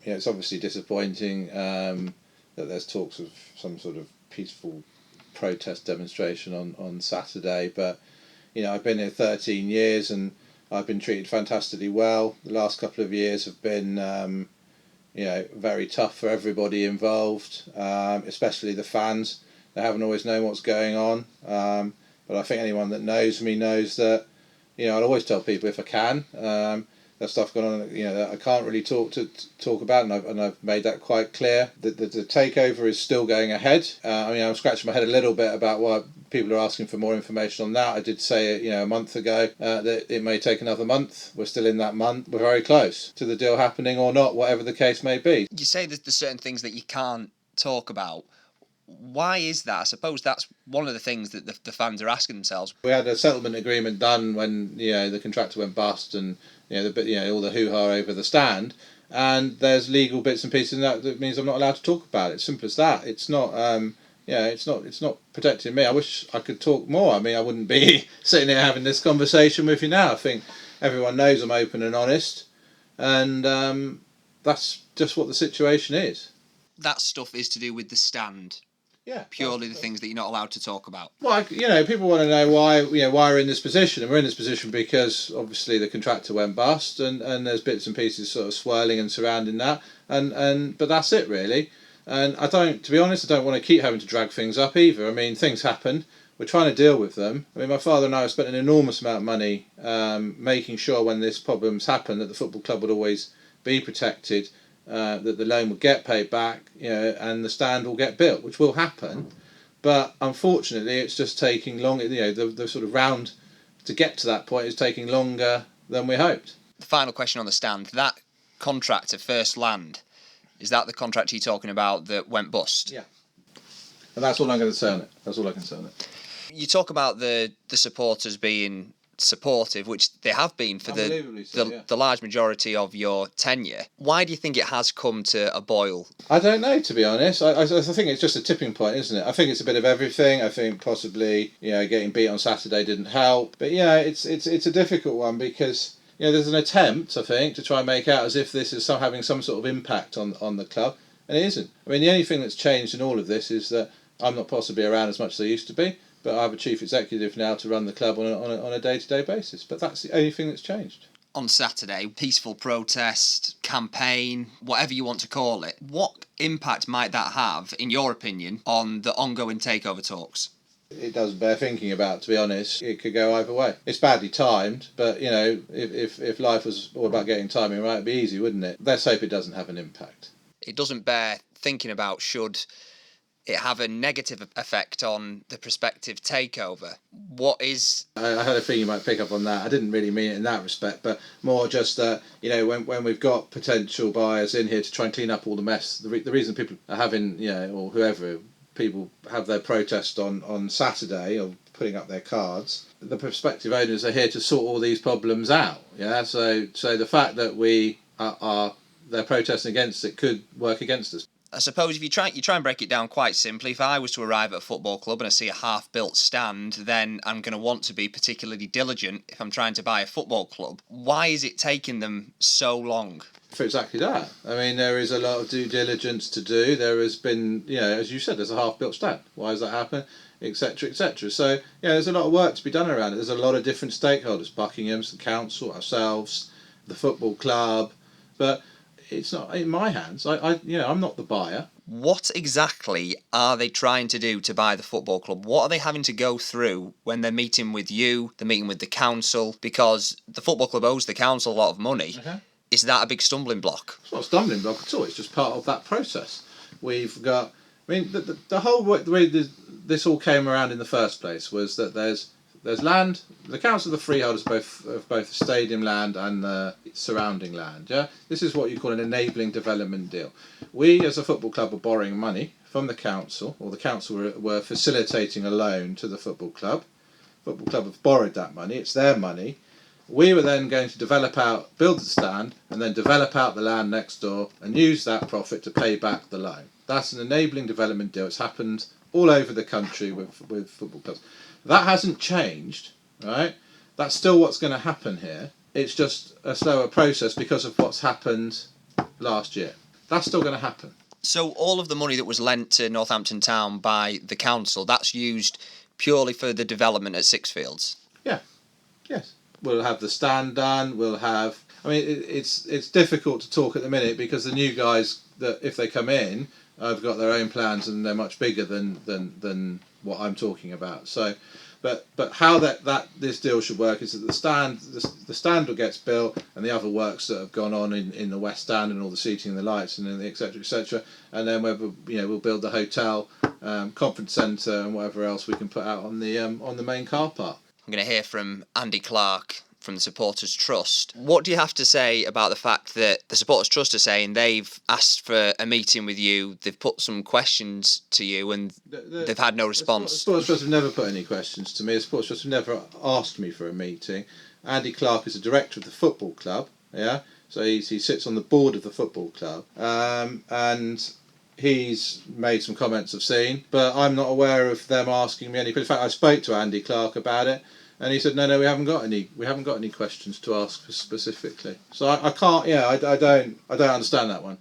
It's obviously disappointing that there's talks of some sort of peaceful protest demonstration on Saturday, but I've been here 13 years and I've been treated fantastically well. The last couple of years have been very tough for everybody involved, especially the fans. They haven't always known what's going on, but I think anyone that knows me knows that I'll always tell people if I can. There's stuff going on that I can't really talk about, and I've made that quite clear. The takeover is still going ahead. I'm scratching my head a little bit about why people are asking for more information on that. I did say a month ago that it may take another month. We're still in that month. We're very close to the deal happening or not, whatever the case may be. You say that there's certain things that you can't talk about. Why is that? I suppose that's one of the things that the fans are asking themselves. We had a settlement agreement done when the contractor went bust, and all the hoo-ha over the stand, and there's legal bits and pieces in that means I'm not allowed to talk about it. Simple as that. It's not it's not protecting me. I wish I could talk more. I mean, I wouldn't be sitting here having this conversation with you now. I think everyone knows I'm open and honest, and that's just what the situation is. That stuff is to do with the stand. Yeah, purely the things that you're not allowed to talk about. Well, people want to know why we're in this position, and we're in this position because obviously the contractor went bust, and there's bits and pieces sort of swirling and surrounding that, but that's it really. And to be honest, I don't want to keep having to drag things up either. I mean, things happen. We're trying to deal with them. I mean, my father and I have spent an enormous amount of money making sure when this problems happen that the football club would always be protected. That the loan will get paid back, and the stand will get built, which will happen. But unfortunately, it's just taking longer. The sort of round to get to that point is taking longer than we hoped. The final question on the stand: that contractor, First Land, is that the contract you're talking about that went bust? Yeah. And that's all I'm going to say on it. That's all I can say on it. You talk about the supporters being supportive, which they have been for the large majority of your tenure. Why do you think it has come to a boil? I don't know, to be honest. I think it's just a tipping point, isn't it? I think it's a bit of everything. I think possibly getting beat on Saturday didn't help, but it's a difficult one because there's an attempt, I think, to try and make out as if this is having some sort of impact on the club, and it isn't. I mean, the only thing that's changed in all of this is that I'm not possibly around as much as I used to be. But I have a chief executive now to run the club on a day-to-day basis. But that's the only thing that's changed. On Saturday, peaceful protest, campaign, whatever you want to call it, what impact might that have, in your opinion, on the ongoing takeover talks? It does bear thinking about, to be honest. It could go either way. It's badly timed, but, if life was all about getting timing right, it'd be easy, wouldn't it? Let's hope it doesn't have an impact. It doesn't bear thinking about should it have a negative effect on the prospective takeover. What is... I had a feeling you might pick up on that. I didn't really mean it in that respect, but more just that, when we've got potential buyers in here to try and clean up all the mess, the reason people are having, or whoever, people have their protest on Saturday or putting up their cards, the prospective owners are here to sort all these problems out. Yeah, so the fact that they're protesting against it could work against us. I suppose if you try and break it down quite simply, if I was to arrive at a football club and I see a half-built stand, then I'm going to want to be particularly diligent if I'm trying to buy a football club. Why is it taking them so long? For exactly that. I mean, there is a lot of due diligence to do. There has been, as you said, there's a half-built stand. Why does that happen? Etc., etc. So, there's a lot of work to be done around it. There's a lot of different stakeholders, Buckingham's, the council, ourselves, the football club, but it's not in my hands. I'm not the buyer. What exactly are they trying to do to buy the football club? What are they having to go through when they're meeting with you, they're meeting with the council? Because the football club owes the council a lot of money. Okay. Is that a big stumbling block? It's not a stumbling block at all. It's just part of that process. We've got... I mean, the whole way this all came around in the first place was that there's land. The council are the freeholders of both the stadium land and the surrounding land. Yeah, this is what you call an enabling development deal. We, as a football club, were borrowing money from the council, or the council were facilitating a loan to the football club. Football club have borrowed that money. It's their money. We were then going to build the stand, and then develop out the land next door, and use that profit to pay back the loan. That's an enabling development deal. It's happened all over the country with football clubs. That hasn't changed, right? That's still what's going to happen here. It's just a slower process because of what's happened last year. That's still going to happen. So all of the money that was lent to Northampton Town by the council, that's used purely for the development at Sixfields? Yeah, yes. We'll have the stand done. We'll have. I mean, it's difficult to talk at the minute because the new guys that if they come in, have got their own plans and they're much bigger than what I'm talking about. So, but how this deal should work is that the stand gets built and the other works that have gone on in the West Stand and all the seating and the lights and the etc., and then we'll build the hotel, conference centre and whatever else we can put out on the main car park. I'm going to hear from Andy Clark from the Supporters Trust. What do you have to say about the fact that the Supporters Trust are saying they've asked for a meeting with you, they've put some questions to you and they've had no response? The Supporters Trust have never put any questions to me. The Supporters Trust have never asked me for a meeting. Andy Clark is a director of the football club, yeah? So he sits on the board of the football club. And he's made some comments I've seen, but I'm not aware of them asking me any. In fact, I spoke to Andy Clark about it, and he said, "No, we haven't got any questions to ask specifically." So I can't. Yeah, I don't understand that one.